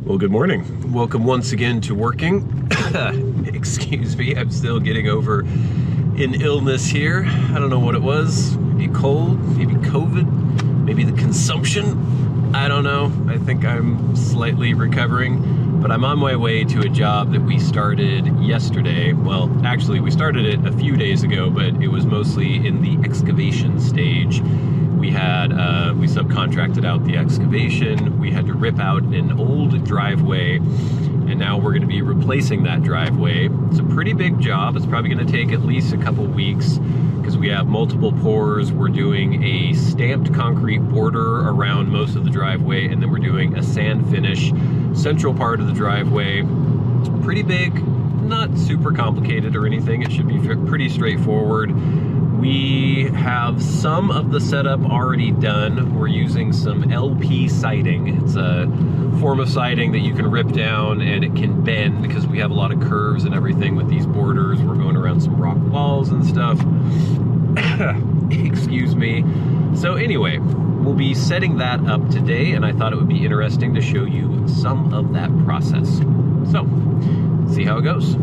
Well, good morning. Welcome once again to working. Excuse me, I'm still getting over an illness here. I don't know what it was. Maybe cold, maybe COVID, maybe the consumption. I don't know. I think I'm slightly recovering, but I'm on my way to a job that we started yesterday. Well, actually, we started it a few days ago, but it was mostly in the excavation stage. We subcontracted out the excavation. We had to rip out an old driveway, and now we're going to be replacing that driveway. It's a pretty big job. It's probably going to take at least a couple weeks because we have multiple pours. We're doing a stamped concrete border around most of the driveway, and then we're doing a sand finish central part of the driveway. It's pretty big, not super complicated or anything. It should be pretty straightforward. We have some of the setup already done. We're using some LP siding. It's a form of siding that you can rip down and it can bend because we have a lot of curves and everything with these borders. We're going around some rock walls and stuff. Excuse me. So anyway, we'll be setting that up today, and I thought it would be interesting to show you some of that process. So, see how it goes.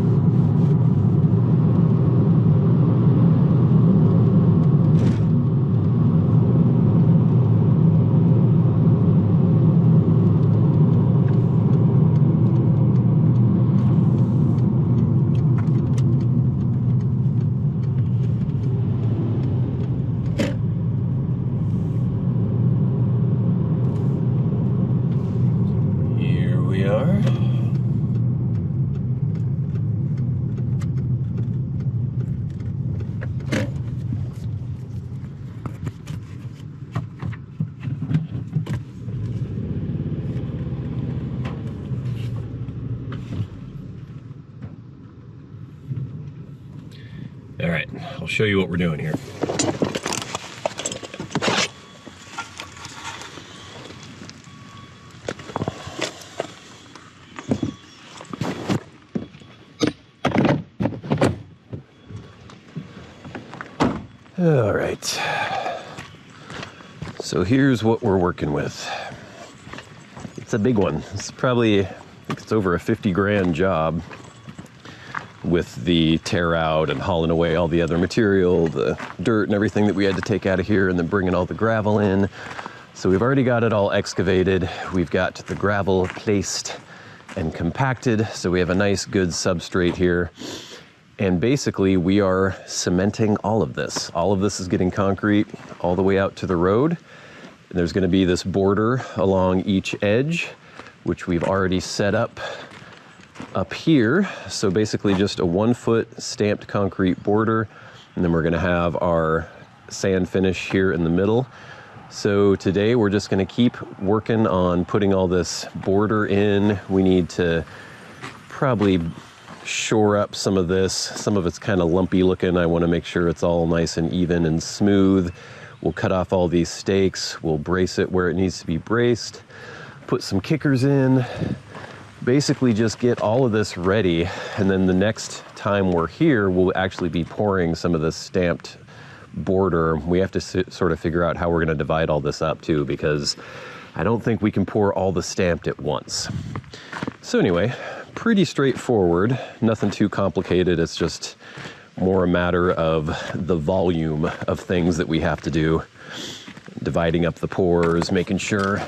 All right, I'll show you what we're doing here. All right, so here's what we're working with. It's a big one. It's probably, I think it's over a 50 grand job with the tear out and hauling away all the other material, the dirt and everything that we had to take out of here, and then bringing all the gravel in. So we've already got it all excavated. We've got the gravel placed and compacted. So we have a nice good substrate here. And basically we are cementing all of this. All of this is getting concrete all the way out to the road. And there's gonna be this border along each edge, which we've already set up here. So basically just a 1 foot stamped concrete border. And then we're gonna have our sand finish here in the middle. So today we're just gonna keep working on putting all this border in. We need to probably shore up some of this. Some of it's kind of lumpy looking. I want to make sure it's all nice and even and smooth. We'll cut off all these stakes. We'll brace it where it needs to be braced. Put some kickers in. Basically just get all of this ready. And then the next time we're here, we'll actually be pouring some of this stamped border. We have to sort of figure out how we're going to divide all this up too, because I don't think we can pour all the stamped at once. So anyway, pretty straightforward, nothing too complicated. It's just more a matter of the volume of things that we have to do. Dividing up the pours, making sure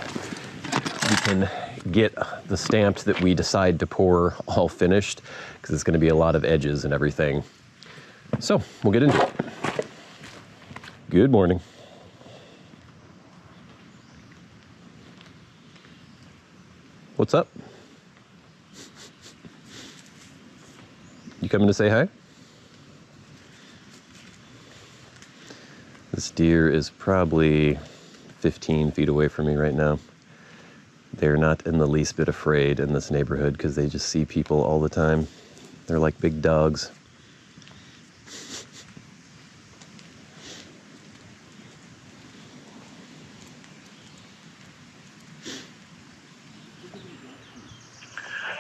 we can get the stamped that we decide to pour all finished, because it's going to be a lot of edges and everything. So we'll get into it. Good morning. What's up? You coming to say hi? This deer is probably 15 feet away from me right now. They're not in the least bit afraid in this neighborhood because they just see people all the time. They're like big dogs.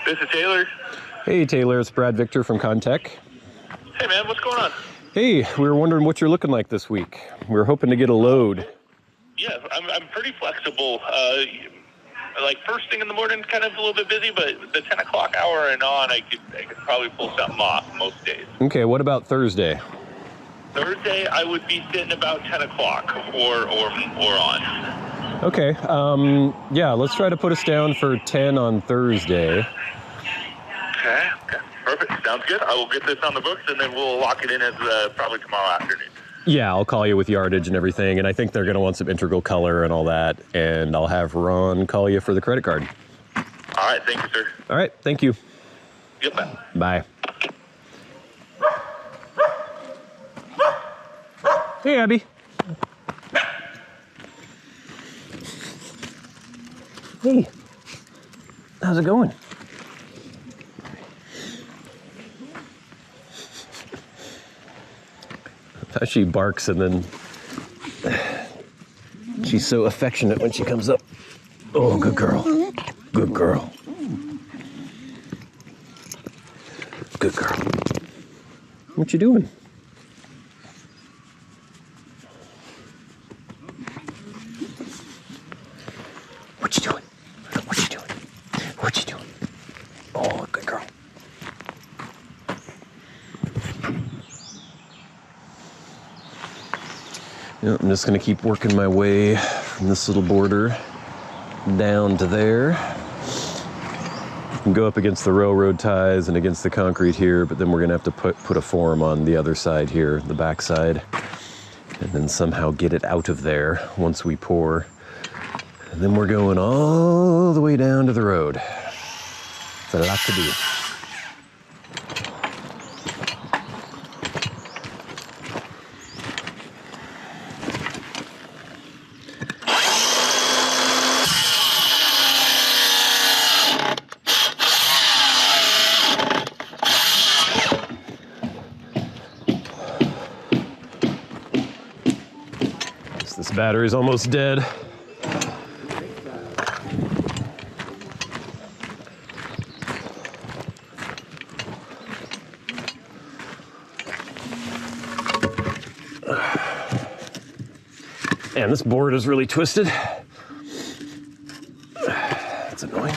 This is Taylor. Hey Taylor, it's Brad Victor from Contech. Hey man, what's going on? Hey, we were wondering what you're looking like this week. We were hoping to get a load. Yeah, I'm pretty flexible. like first thing in the morning, kind of a little bit busy, but the 10 o'clock hour and on, I could probably pull something off most days. Okay, what about Thursday? Thursday, I would be sitting about 10 o'clock or on. Okay, yeah, let's try to put us down for 10 on Thursday. Okay, perfect. Sounds good. I will get this on the books, and then we'll lock it in as probably tomorrow afternoon. Yeah, I'll call you with yardage and everything, and I think they're going to want some integral color and all that, and I'll have Ron call you for the credit card. All right, thank you, sir. All right, thank you. Yep, man. Bye. Hey, Abby. Hey, how's it going? How she barks and then she's so affectionate when she comes up. Oh, good girl. Good girl. Good girl. What you doing? What you doing? What you doing? What you doing? Oh, good girl. Yeah, I'm just gonna keep working my way from this little border down to there. You can go up against the railroad ties and against the concrete here, but then we're gonna have to put a form on the other side here, the back side, and then somehow get it out of there once we pour. And then we're going all the way down to the road. It's a lot to do. This battery's almost dead. Man, this board is really twisted. That's annoying.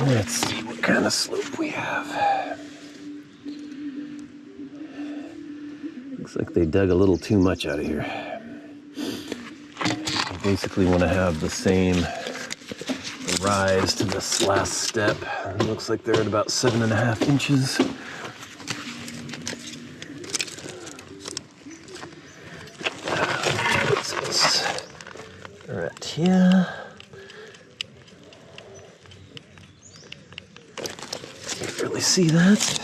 Let's see what kind of slope we have. Looks like they dug a little too much out of here. I basically want to have the same rise to this last step. It looks like they're at about 7.5 inches. What's this? Right here. Can't really see that.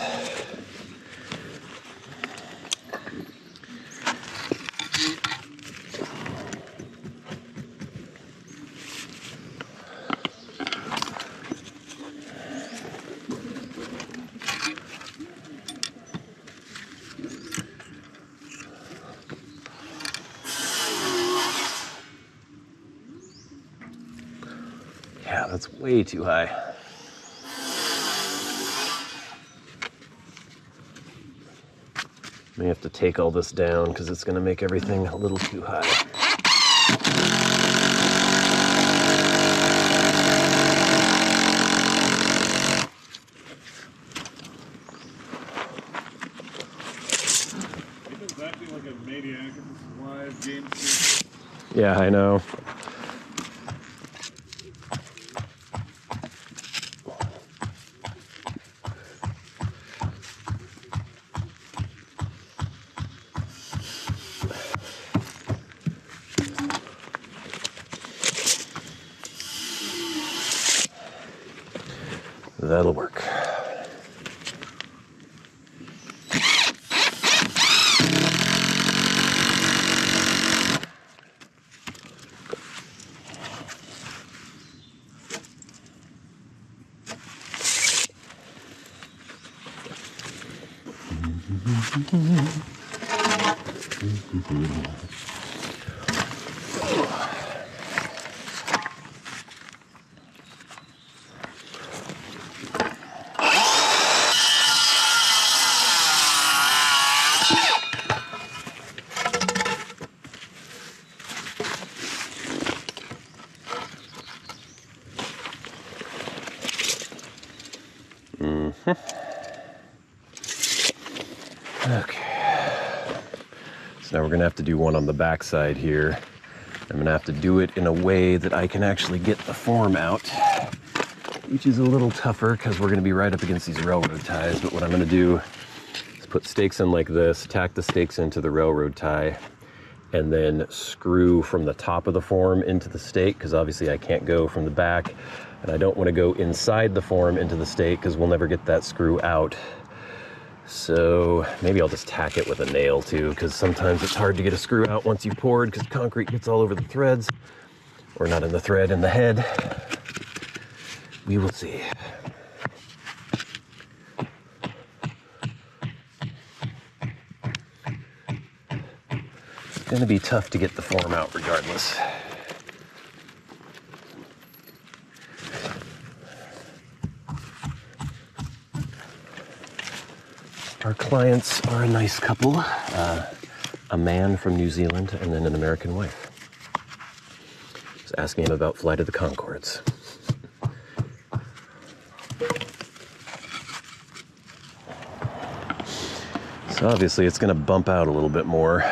Yeah, that's way too high. May have to take all this down because it's going to make everything a little too high. It's acting like a maniac in this live game. Yeah, I know. That'll work. Okay, so now we're gonna have to do one on the back side here. I'm gonna have to do it in a way that I can actually get the form out, which is a little tougher because we're gonna be right up against these railroad ties. But what I'm gonna do is put stakes in like this, tack the stakes into the railroad tie, and then screw from the top of the form into the stake, because obviously I can't go from the back, and I don't want to go inside the form into the stake because we'll never get that screw out. So maybe I'll just tack it with a nail too, because sometimes it's hard to get a screw out once you poured because concrete gets all over the threads, or not in the thread, in the head. We will see. It's going to be tough to get the form out regardless. Our clients are a nice couple, a man from New Zealand and then an American wife. I was asking him about Flight of the Conchords. So obviously it's going to bump out a little bit more.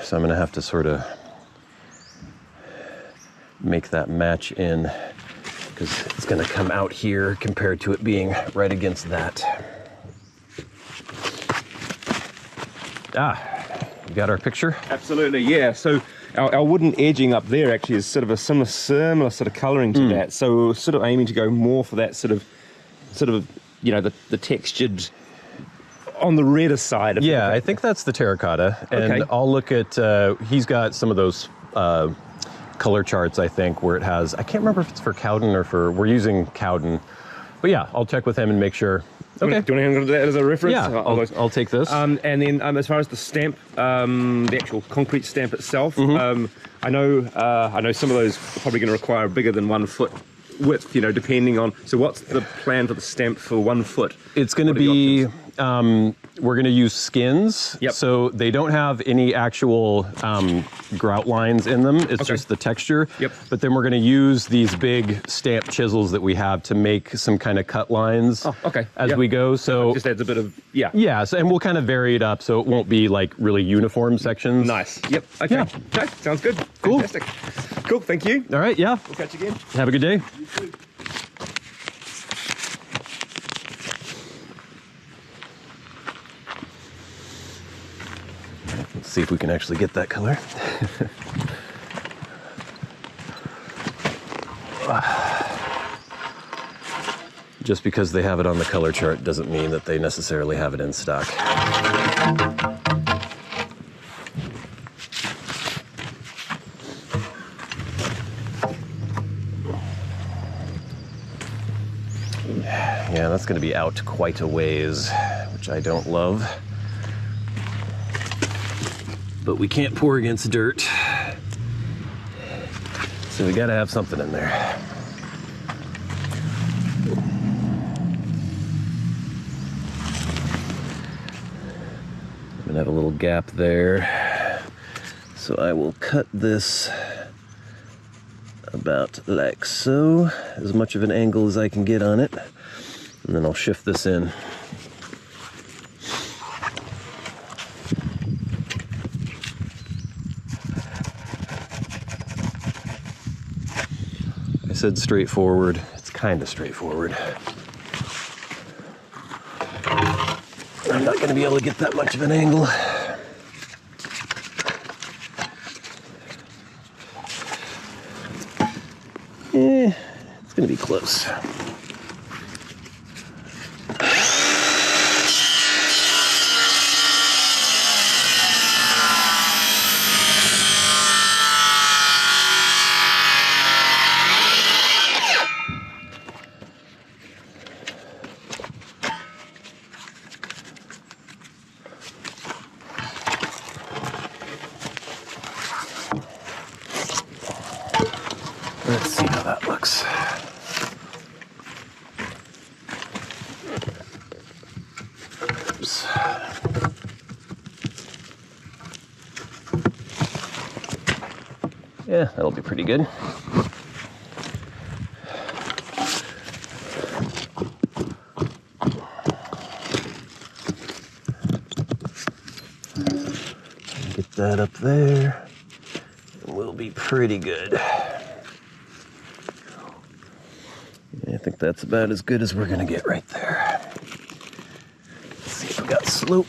So I'm going to have to sort of make that match in, because it's going to come out here compared to it being right against that. You got our picture? Absolutely, yeah. So our wooden edging up there actually is sort of a similar sort of colouring to that. So we're sort of aiming to go more for that sort of you know, the textured on the redder side. Yeah, I think that's the terracotta. And okay. I'll look at, he's got some of those color charts, I think, where it has, I can't remember if it's for Cowden or for, we're using Cowden. But yeah, I'll check with him and make sure. Okay. Do you want to handle that as a reference? Yeah, I'll take this. And then as far as the stamp, the actual concrete stamp itself, I know some of those are probably going to require bigger than 1 foot width, you know, depending on. So what's the plan for the stamp for 1 foot? It's going to be, we're going to use skins. Yep. So they don't have any actual grout lines in them. It's okay. just the texture. Yep. But then we're going to use these big stamp chisels that we have to make some kind of cut lines as we go. So it just adds a bit of, Yeah, so, and we'll kind of vary it up so it won't be like really uniform sections. Nice. Yep. Okay. Yeah. Okay. Sounds good. Cool. Fantastic. Cool. Thank you. All right, yeah. We'll catch you again. Have a good day. You too. Let's see if we can actually get that color. Just because they have it on the color chart doesn't mean that they necessarily have it in stock. Yeah, that's going to be out quite a ways, which I don't love. But we can't pour against dirt, so we got to have something in there. I'm going to have a little gap there, so I will cut this about like so, as much of an angle as I can get on it, and then I'll shift this in. I said straightforward, it's kind of straightforward. I'm not going to be able to get that much of an angle. gonna be close. Let's see how that looks. Oops. Yeah, that'll be pretty good. Get that up there. We'll be pretty good. I think that's about as good as we're gonna get right there. Let's see if we got slope.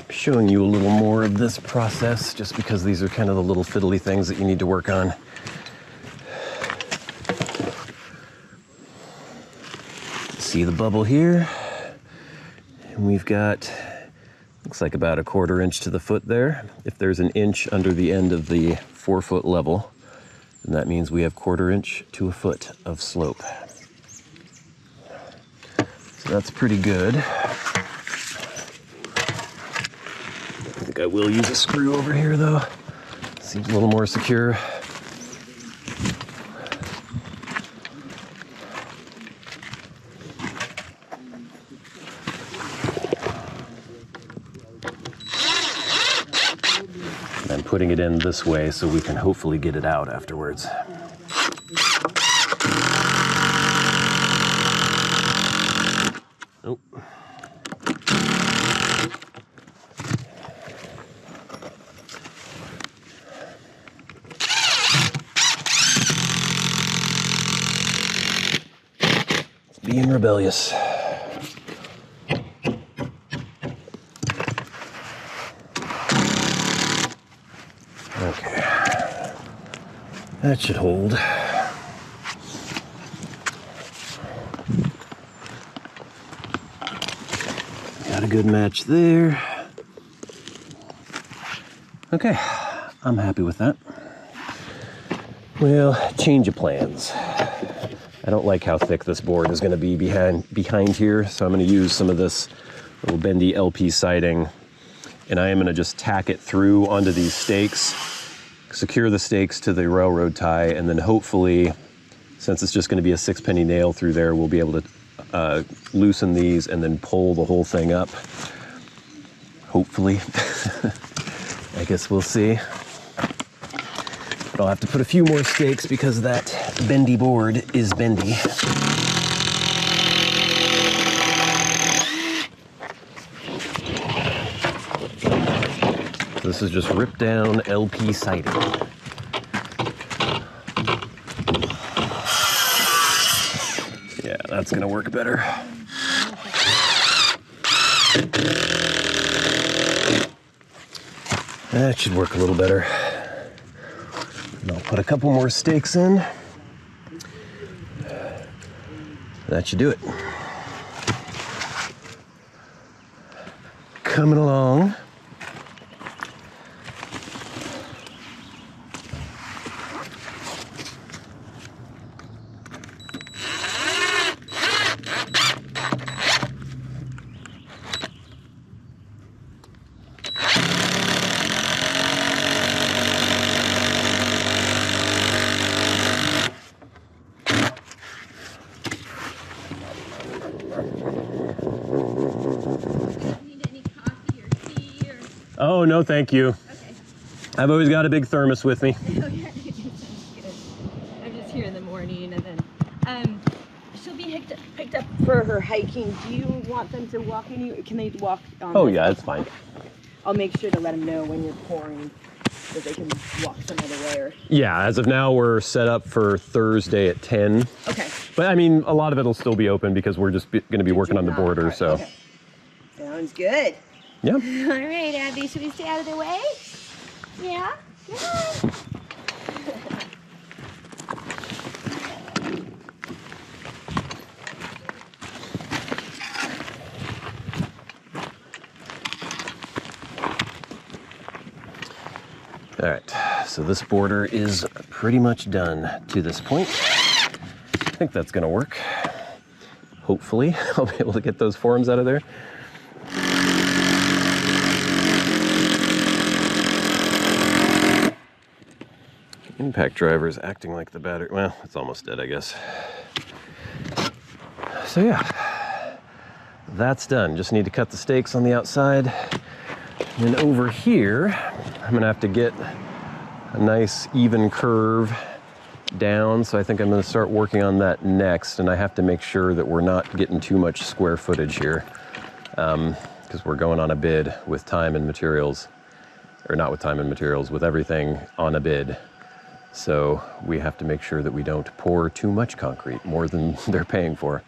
Showing you a little more of this process just because these are kind of the little fiddly things that you need to work on. See the bubble here? And we've got, looks like about a 1/4 inch to the foot there. If there's an inch under the end of the 4-foot level, then that means we have 1/4 inch to a foot of slope. So that's pretty good. I think I will use a screw over here though. Seems a little more secure. I'm putting it in this way so we can hopefully get it out afterwards. Oh. It's being rebellious. Okay, that should hold. Got a good match there. Okay, I'm happy with that. Well, change of plans. I don't like how thick this board is going to be behind here, so I'm going to use some of this little bendy LP siding, and I am going to just tack it through onto these stakes, secure the stakes to the railroad tie, and then hopefully, since it's just going to be a 6-penny nail through there, we'll be able to loosen these and then pull the whole thing up. Hopefully. I guess we'll see. But I'll have to put a few more stakes because that bendy board is bendy. This is just ripped down LP siding. Yeah, that's gonna work better. That should work a little better. And I'll put a couple more stakes in. That should do it. Coming along. Oh, no, thank you. Okay. I've always got a big thermos with me. Oh, yeah. Good. I'm just here in the morning, and then she'll be picked up for her hiking. Do you want them to walk anywhere? Can they walk on Oh, this? yeah, it's fine. I'll make sure to let them know when you're pouring so they can walk some other way. Or... Yeah, as of now, we're set up for Thursday at 10. Okay. But, I mean, a lot of it will still be open because we're just going to be working on the border, Right, so. Okay. Sounds good. Yeah. All right, Abby, should we stay out of the way? Yeah? All right, so this border is pretty much done to this point. I think that's gonna work. Hopefully, I'll be able to get those forms out of there. Impact driver is acting like the battery. Well, it's almost dead, I guess. So yeah, that's done. Just need to cut the stakes on the outside. And then over here, I'm gonna have to get a nice even curve down. So I think I'm gonna start working on that next. And I have to make sure that we're not getting too much square footage here, because we're going on a bid with time and materials, or not with time and materials, with everything on a bid. So we have to make sure that we don't pour too much concrete, more than they're paying for.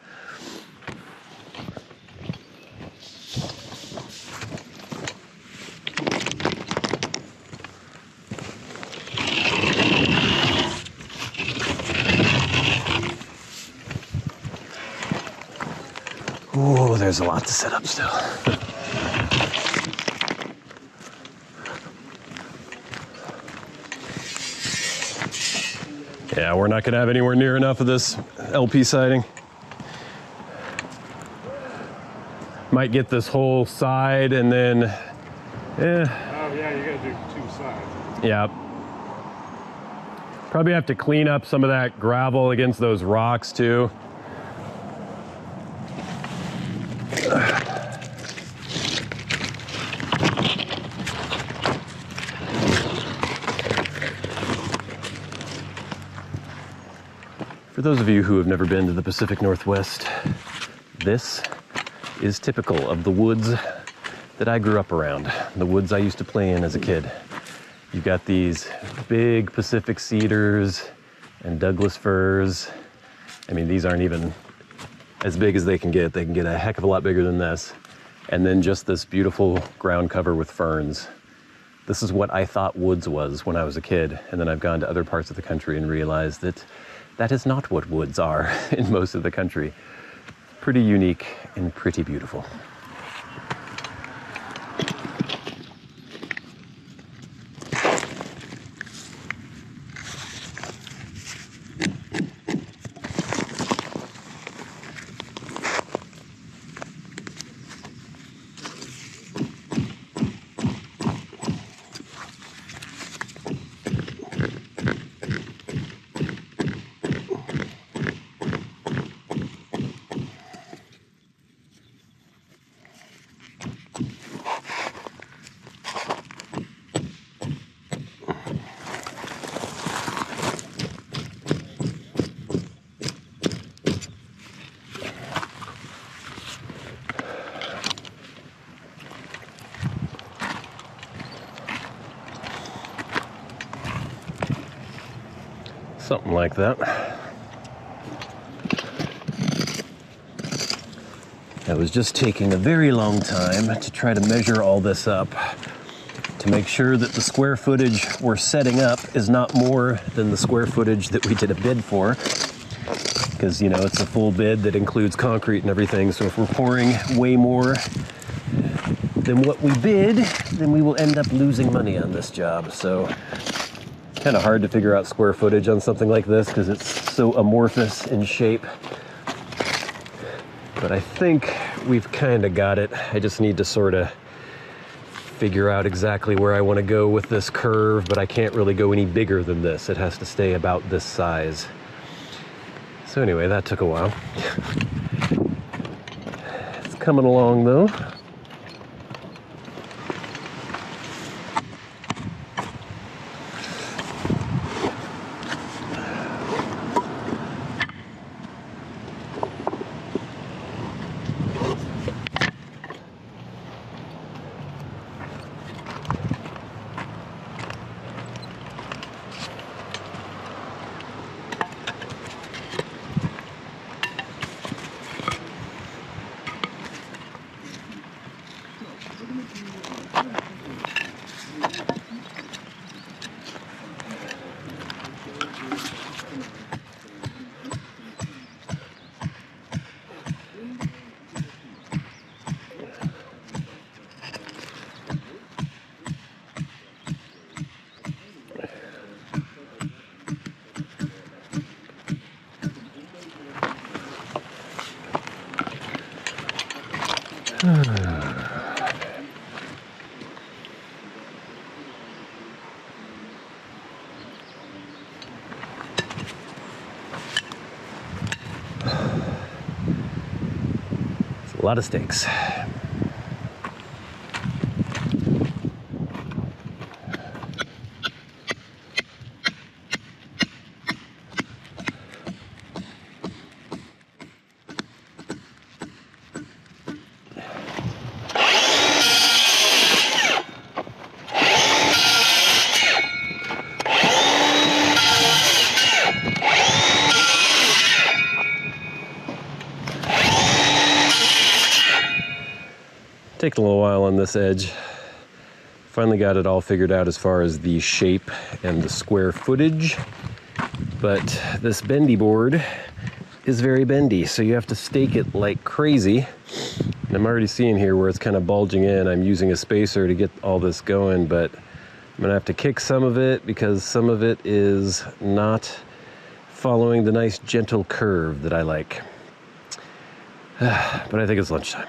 Oh, there's a lot to set up still. Yeah, we're not gonna have anywhere near enough of this LP siding. Might get this whole side and then, Oh yeah, you gotta do 2 sides. yeah. Probably have to clean up some of that gravel against those rocks too. For those of you who have never been to the Pacific Northwest, this is typical of the woods that I grew up around, the woods I used to play in as a kid. You've got these big Pacific cedars and Douglas firs. I mean, these aren't even as big as they can get. They can get a heck of a lot bigger than this. And then just this beautiful ground cover with ferns. This is what I thought woods was when I was a kid. And then I've gone to other parts of the country and realized that that is not what woods are in most of the country. Pretty unique and pretty beautiful. Something like that. It was just taking a very long time to try to measure all this up to make sure that the square footage we're setting up is not more than the square footage that we did a bid for. Because, you know, it's a full bid that includes concrete and everything. So if we're pouring way more than what we bid, then we will end up losing money on this job. So kind of hard to figure out square footage on something like this because it's so amorphous in shape. But I think we've kind of got it. I just need to sort of figure out exactly where I want to go with this curve, but I can't really go any bigger than this. It has to stay about this size. So anyway, that took a while. It's coming along though. A lot of stakes. Taking a little while on this edge. Finally got it all figured out as far as the shape and the square footage, but this bendy board is very bendy, so you have to stake it like crazy. And I'm already seeing here where it's kind of bulging in. I'm using a spacer to get all this going, but I'm gonna have to kick some of it because some of it is not following the nice gentle curve that I like. But I think it's lunchtime.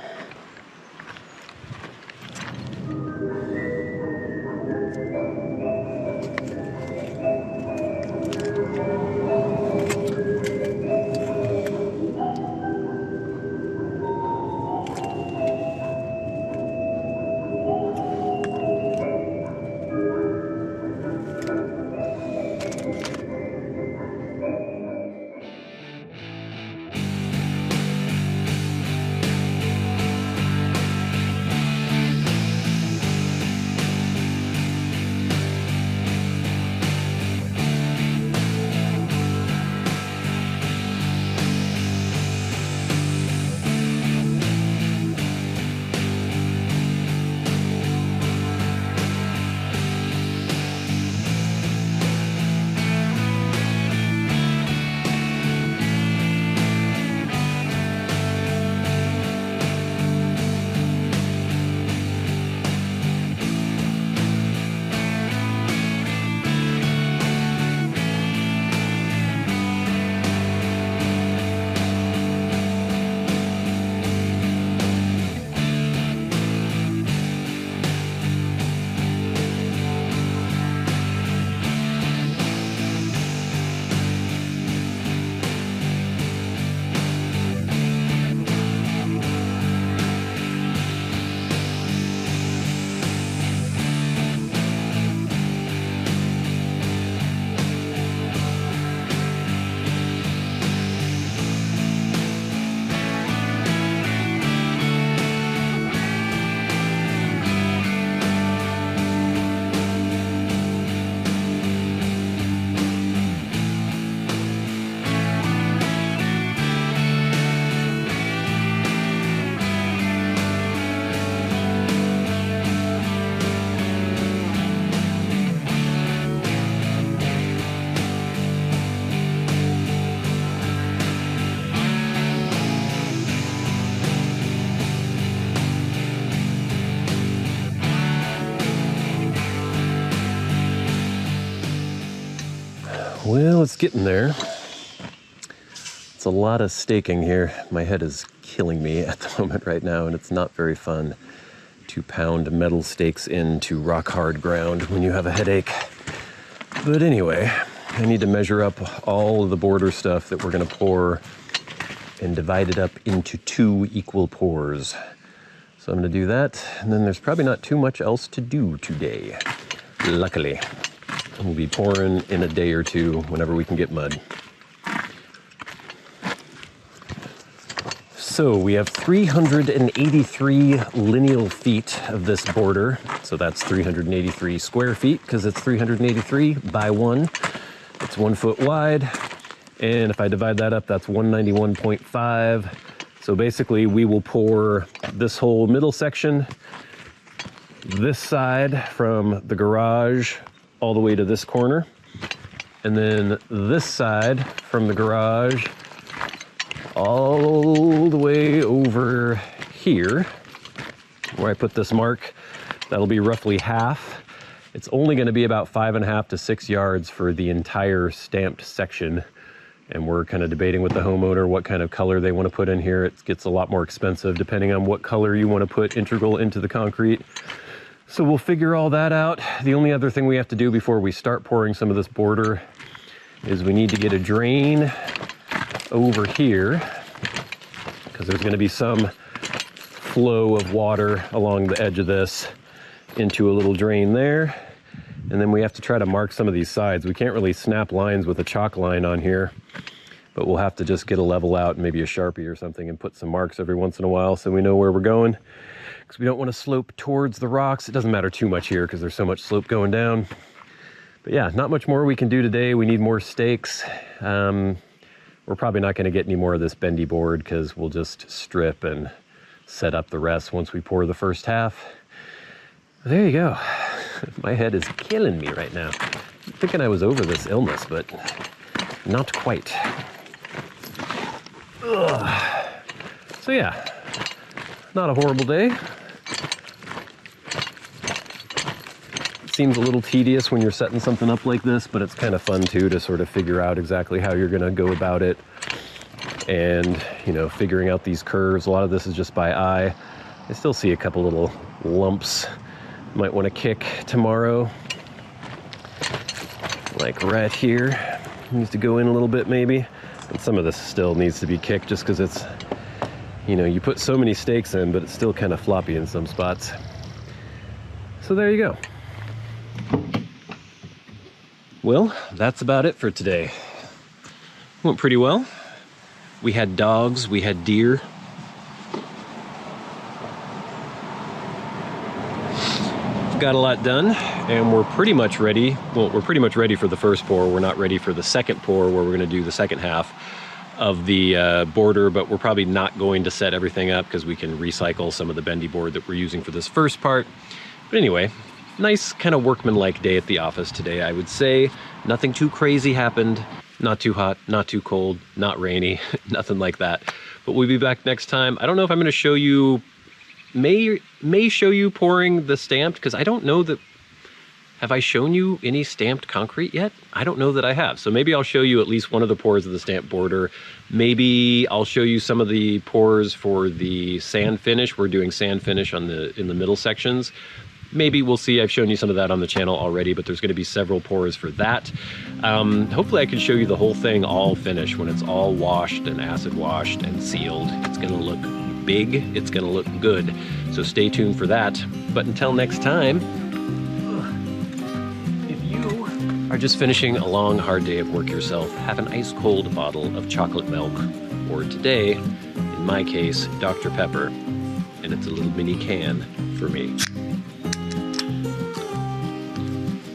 Well, it's getting there. It's a lot of staking here. My head is killing me at the moment right now, and it's not very fun to pound metal stakes into rock hard ground when you have a headache. But anyway, I need to measure up all of the border stuff that we're gonna pour and divide it up into 2 equal pours. So I'm gonna do that, and then there's probably not too much else to do today, luckily. We'll be pouring in a day or two whenever we can get mud. So we have 383 lineal feet of this border. So that's 383 square feet because it's 383 by 1. It's 1 foot wide. And if I divide that up, that's 191.5. So basically we will pour this whole middle section, this side from the garage all the way to this corner, and then this side from the garage all the way over here where I put this mark. That'll be roughly half. It's only going to be about 5.5 to 6 yards for the entire stamped section, and we're kind of debating with the homeowner what kind of color they want to put in here. It gets a lot more expensive depending on what color you want to put integral into the concrete. So we'll figure all that out. The only other thing we have to do before we start pouring some of this border is we need to get a drain over here, because there's going to be some flow of water along the edge of this into a little drain there. And then we have to try to mark some of these sides. We can't really snap lines with a chalk line on here, but we'll have to just get a level out, maybe a Sharpie or something, and put some marks every once in a while so we know where we're going. Because we don't want to slope towards the rocks. It doesn't matter too much here because there's so much slope going down. But yeah, not much more we can do today. We need more stakes. We're probably not going to get any more of this bendy board because we'll just strip and set up the rest once we pour the first half. There you go. My head is killing me right now. I'm thinking I was over this illness, but not quite. Ugh. So yeah, not a horrible day. It seems a little tedious when you're setting something up like this, but it's kind of fun too to sort of figure out exactly how you're gonna go about it. And, you know, figuring out these curves. A lot of this is just by eye. I still see a couple little lumps. Might want to kick tomorrow. Like right here. Needs to go in a little bit maybe. And some of this still needs to be kicked just because it's, you know, you put so many stakes in, but it's still kind of floppy in some spots. So there you go. Well, that's about it for today. Went pretty well. We had dogs, we had deer. Got a lot done, and we're pretty much ready. Well, we're pretty much ready for the first pour. We're not ready for the second pour where we're going to do the second half of the border, but we're probably not going to set everything up because we can recycle some of the bendy board that we're using for this first part. But anyway, nice kind of workmanlike day at the office today, I would say. Nothing too crazy happened. Not too hot, not too cold, not rainy, nothing like that. But we'll be back next time. I don't know if I'm going to show you may show you pouring the stamped, because I don't know that, have I shown you any stamped concrete yet? I don't know that I have. So maybe I'll show you at least one of the pours of the stamped border. Maybe I'll show you some of the pours for the sand finish. We're doing sand finish on in the middle sections. Maybe we'll see. I've shown you some of that on the channel already, but there's going to be several pours for that. Hopefully I can show you the whole thing all finished when it's all washed and acid washed and sealed. It's going to look big, it's gonna look good, so stay tuned for that. But until next time, if you are just finishing a long hard day of work yourself, have an ice cold bottle of chocolate milk, or today in my case Dr. Pepper, and it's a little mini can for me.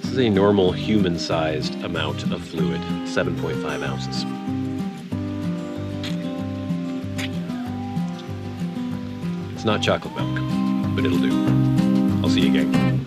This is a normal human-sized amount of fluid, 7.5 ounces. It's not chocolate milk, but it'll do. I'll see you again.